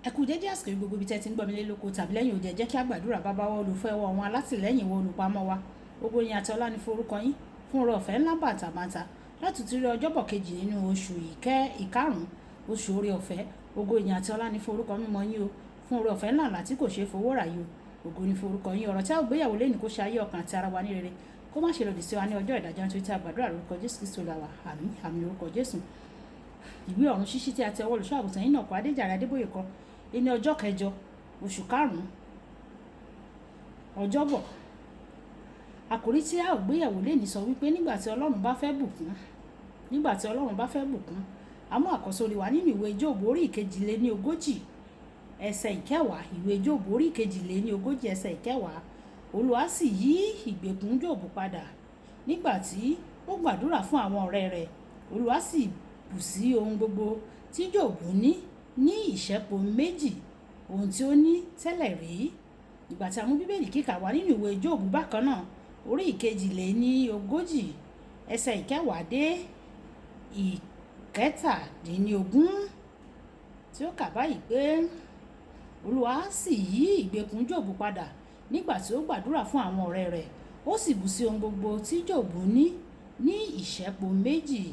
Ẹ kú dédé àsìkò gbogbo ibi tẹ́ ti ń gbọ́ mi lé lóko tàbí lẹ́yìn òde, jẹ́ kí a gbàdúrà. Bàbá wa olùfẹ́ wa, àwọn alátìlẹ́yìn wa, olùpamọ́ wa, gbogbo yín àti ọlá ní forúkọ yín fún oore ọ̀fẹ́ ńlá bàǹtàbàǹtà láti tún rí ọjọ́bọ̀ kejì nínú oṣù ìkarùn-ún oṣù oore ọ̀fẹ́. Gbogbo yín àti ọlá ní forúkọ mímọ́ yín o fún oore ọ̀fẹ́ ńlá láti kò ṣeé fowó rà yìí o. Ògo ní forúkọ yín. Ọ̀rọ̀ tí a gbéyàwó lẹ́nu kó ṣe ayé ọkàn àti ara wa ní rere, kó má ṣe lòdì sí wa ní ọjọ́ ìdájọ́, nítorí tí a gbàdúrà lórúkọ Jésù Kristi Olúwa wa. Àmín àmín lórúkọ Jésù. Ìwé ọ̀run ṣíṣí tí a tẹ ọwọ́ olùṣọ́ àgùntàn yín náà kọ Adéjàre Adébóyè kọ ní ọjọ́ kẹjọ oṣù karùn-ún ọjọ́bọ̀. Àkòrí tí a ò gbéyàwó lẹ́ni sọ wípé nígbà tí Ọlọ́run bá fẹ́ bùkún, nígbà tí Ọlọ́run bá fẹ́ bùkún. A mú àkọ́sórí wa nínú ìwé Jóòbù orí ìkejìléníogójì ẹsẹ̀ ìkẹwàá. Ìwé Jóòbù orí ìkejìléníogójì ẹsẹ̀ ìkẹwàá. Olúwa sì yí ìgbèkùn Jóòbù padà nígbà tí ó gbàdúrà fún àwọn ọ̀rẹ́ rẹ̀. Olúwa sì bù sí ohun gbogbo tí Jóòbù ní ìṣẹ́po méjì ohun tí ó ní tẹ́lẹ̀ rí. Ìgbà tí a mú bíbélì kíkà wá nínú ìwé Jóòbù bákan náà orí ìkejìléníogójì ẹsẹ̀ ìkẹwàá dé ìkẹtàdínlógún, tí ó kà báyìí pé Olúwa sì yí ìgbèkùn Jóòbù padà nígbà tí ó gbàdúrà fún àwọn ọ̀rẹ́ rẹ̀. Ó sì bù sí ohun gbogbo tí Jóòbù ní ìṣẹ́po méjì.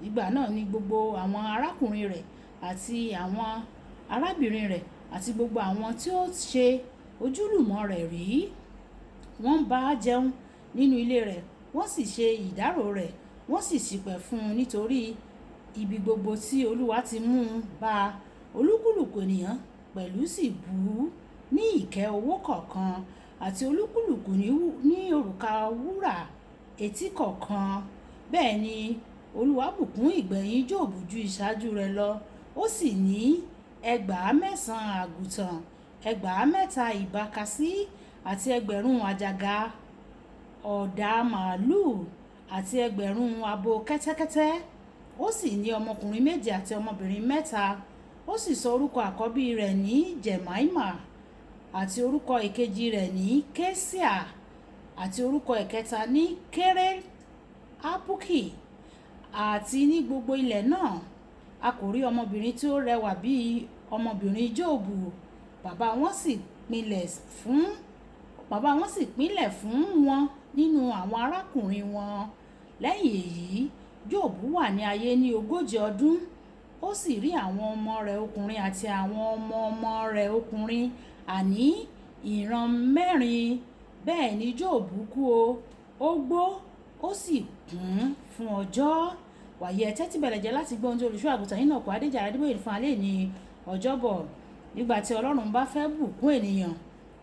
Ìgbà náà ni gbogbo àwọn arákùnrin rẹ̀ àti àwọn arábìnrin rẹ̀ àti gbogbo àwọn tí ó ṣe ojúlùmọ̀ rẹ̀ rí, wọ́n ń bá a jẹun nínú ilé rẹ̀, wọ́n sì ṣe ìdárò rẹ̀, wọ́n sì ṣìpẹ̀ fún un nítorí ibi gbogbo tí Olúwa ti mú un bá. Olúkúlùkù ènìyàn pẹ̀lú sì bù ú ní ìkẹ́ owó kọ̀ọ̀kan àti olúkúlùkù ní òrùka wúrà etí kọ̀ọ̀kan. Bẹ́ẹ̀ ni Olúwa bùkún ìgbẹ̀yìn Jóòbù ju ìṣáájú rẹ̀ lọ. Ó sì ní 9,000 àgùntàn, 3,000 ìbákasí àti 1,000 àjàgà ọ̀dà màlúù àti 1,000 abo kẹ́tẹ́kẹ́tẹ́. Ó sì ní ọmọkùnrin 7 àti ọmọbìnrin 3. Ó sì sọ orúkọ àkọ́bí rẹ̀ ní Jèmáímà àti orúkọ ìkejì rẹ̀ ní Kéṣíà àti orúkọ ìkẹta ní Kéré Ápùkì. Àti ní gbogbo ilẹ̀ náà a kò rí ọmọbìnrin tí ó rẹwà bíi ọmọbìnrin Jóòbù. Bàbá wọn sì pínlẹ̀ fún wọn nínú àwọn arákùnrin wọn. Lẹ́yìn èyí Jóòbù wà ní ayé ní 40 ọdún. Ó sì rí àwọn ọmọ rẹ̀ ọkùnrin àti àwọn ọmọ ọmọ rẹ̀ ọkùnrin, àní ìran 4. Bẹ́ẹ̀ ni Jóòbù kú ó gbó, ó sì kún fún ọjọ́. Wàyí ẹ tẹ́tí bẹ̀rẹ̀ jẹ́ láti gbọ́ ohun tí olùṣọ́ àgùntàn yín náà kọ Adéjàre Adébóyè fún alẹ́ ní ọjọ́bọ̀. Nígbà tí Ọlọ́run bá fẹ́ bùkún ènìyàn,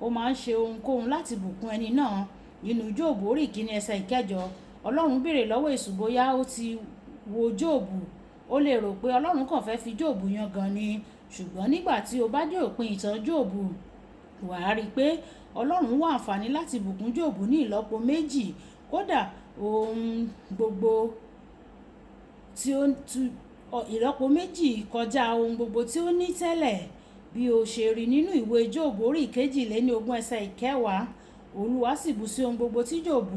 ó máa ń ṣe ohunkóhun láti bùkún ẹni náà. Nínú Jóòbù orí ìkíní ẹsẹ̀ ìkẹjọ, Ọlọ́run béèrè lọ́wọ́ Èṣù bóyá ó ti wo Jóòbù. Ó lè rò pé Ọlọ́run kàn fẹ́ fi Jóòbù yangàn ni, ṣùgbọ́n nígbà tí o bá dé òpin ìtàn Jóòbù, wà á rí i pé Ọlọ́run wá àǹfààní láti bùkún Jóòbù ní ìlọ́po méjì. Kódà ohun gbogbo tí ó ìlọ́po méjì kọjá ohun gbogbo tí ó ní tẹ́lẹ̀. Bí o ṣe rí nínú ìwé Jóòbù orí ìkejìléníogún ẹsẹ̀ ìkẹwàá, Olúwa sì bù sí ohun gbogbo tí Jóòbù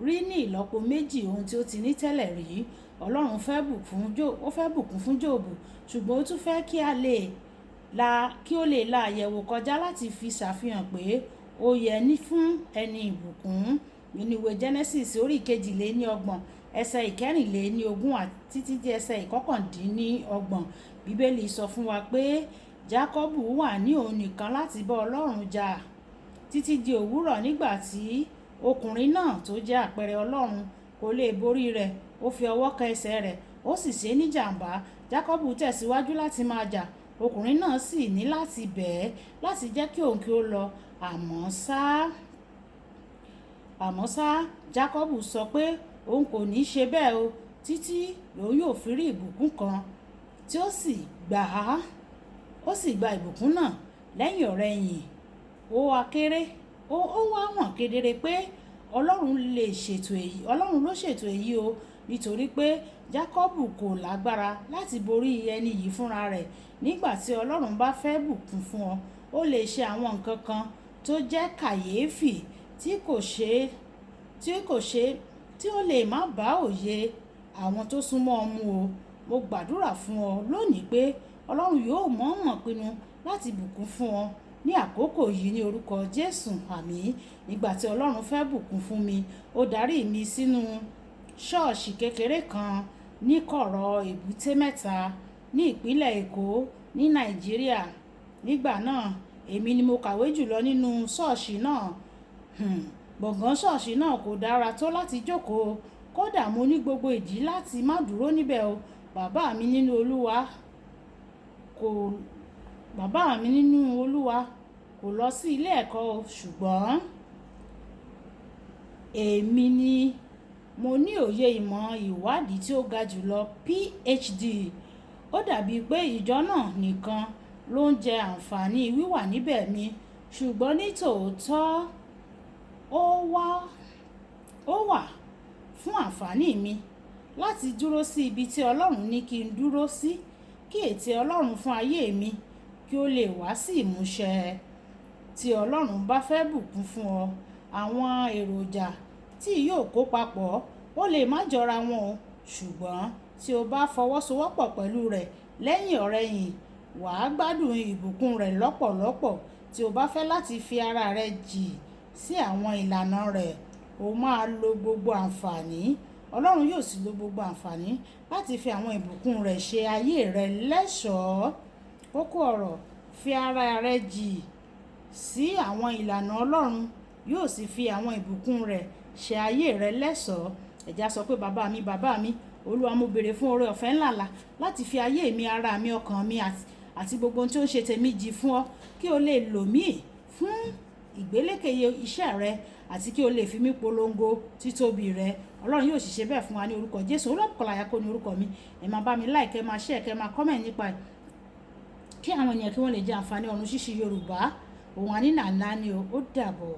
rí ní ìlọ́po méjì ohun tí ó ti ní tẹ́lẹ̀ rí. Ọlọ́run fẹ́ bùkún fún Jóòbù, ṣùgbọ́n ó tún fẹ́ kí ó lè la àyẹ̀wò kọjá láti fi ṣàfihàn pé ó yẹ fún ẹni ìbùkún. Nínú ìwé Genesis orí ìkejìléníọgbọ̀n ẹsẹ̀ ìkẹrìnléníogún títí dé ẹsẹ̀ ìkọkàndínlọ́gbọ̀n, Bíbélì sọ fún wa pé Jákọ́bù wà ní òun nìkan láti bá Ọlọ́run jà títí di òwúrọ̀. Nígbà tí ọkùnrin náà tó jẹ́ àpẹẹrẹ Ọlọ́run kò lè borí rẹ̀, ó fi ọwọ́ kan ẹsẹ̀ rẹ̀, ó sì ṣe ní jàǹbá. Jákọ́bù tẹ̀síwájú láti máa jà. Ọkùnrin náà sì ní láti bẹ̀ ẹ́ láti jẹ́ kí òun kí ó lọ. Àmọ́ ṣá Jákọ́bù sọ pé òun kò ní ṣe bẹ́ẹ̀ o títí lòun yóò fi rí ìbùkún kan, tí ó sì gba ìbùkún náà lẹ́yìn ọ̀rẹ̀yìn. Ó wá hàn kedere pé Ọlọ́run ló ṣètò èyí o, nítorí pé Jákọ́bù kò lágbára láti borí ẹni yìí fúnra rẹ̀. Nígbà tí Ọlọ́run bá fẹ́ bùkún fún ọ, ó lè ṣe àwọn nǹkan kan tó jẹ́ kàyéfì tí ó lè má bá òye àwọn tó súnmọ́ ọ mu o. Mo gbàdúrà fún ọ lónìí pé Ọlọ́run yóò mọ̀ọ́mọ̀ pinnu láti bùkún fún ọ ní àkókò yìí ní orúkọ Jésù. Àmín. Nígbà tí Ọlọ́run fẹ́ bùkún fún mi, ó darí mi sínú ṣọ́ọ̀ṣì kékeré kan ní kọ̀rọ̀ Èbúté Mẹ́ta ní ìpínlẹ̀ Èkó ní Nàìjíríà. Nígbà náà, èmi ni mo kàwé jùlọ nínú ṣọ́ọ̀ṣì náà. Gbọ̀ngàn ṣọ́ọ̀ṣì náà kò dára tó láti jókòó, kódà mo ní gbogbo ìdí láti má dúró níbẹ̀ o. Bàbá mi nínú Olúwa kò lọ sí ilé ẹ̀kọ́ o, ṣùgbọ́n èmi ni mo ní òye ìmọ̀ ìwádìí tí ó ga jùlọ, PhD. Ó dàbí pé ìjọ náà nìkan ló ń jẹ àǹfààní wíwà níbẹ̀ ni, ṣùgbọ́n ní tòótọ́ ó wà fún àǹfààní mi láti dúró sí ibi tí Ọlọ́run ní kí n dúró sí, kí ète Ọlọ́run fún ayé mi kí ó lè wá sí ìmúṣẹ. Tí Ọlọ́run bá fẹ́ bùkún fún ọ, àwọn èròjà tí yóò kó papọ̀ ó lè má jọra wọn o, ṣùgbọ́n tí o bá fọwọ́sowọ́pọ̀ pẹ̀lú rẹ̀ lẹ́yìn ọ̀rẹyìn, wà á gbádùn ìbùkún rẹ̀ lọ́pọ̀lọpọ̀. Tí o bá fẹ́ láti fi ara rẹ jì sí àwọn ìlànà rẹ̀, o máa lo gbogbo àǹfààní. Ọlọ́run yóò sì lo gbogbo àǹfààní láti fi àwọn ìbùkún rẹ̀ ṣe ayé rẹ lẹ́ṣọ̀ọ́. Kókó ọ̀rọ̀: fi ara rẹ jì sí àwọn ìlànà Ọlọ́run, yóò sì fi àwọn ìbùkún rẹ̀ ṣe ayé rẹ lẹ́ṣọ̀ọ́. Ẹ̀já sọ pé bàbá mi, Olúwa, mo béèrè fún oore ọ̀fẹ́ ńláńlá láti fi ayé mi, ara mi, ọkàn mi àti gbogbo ohun tí ó ń ṣe tèmi jì fún ọ, kí o lè lò mí fún ìgbélékèye iṣẹ́ rẹ àti kí o lè fi mí polongo títóbi rẹ. Ọlọ́run yóò sì ṣe bẹ́ẹ̀ fún wa ní orúkọ Jésù. Olúkọ̀láyà kó ní orúkọ mi. Ẹ máa bá mi like, ẹ máa share, ẹ máa comment nípa ẹ̀, kí àwọn ènìyàn kí wọ́n lè jẹ àǹfààní ọ̀run ṣíṣí Yorùbá. Òun àní nàá ní o. Ó dàbọ̀.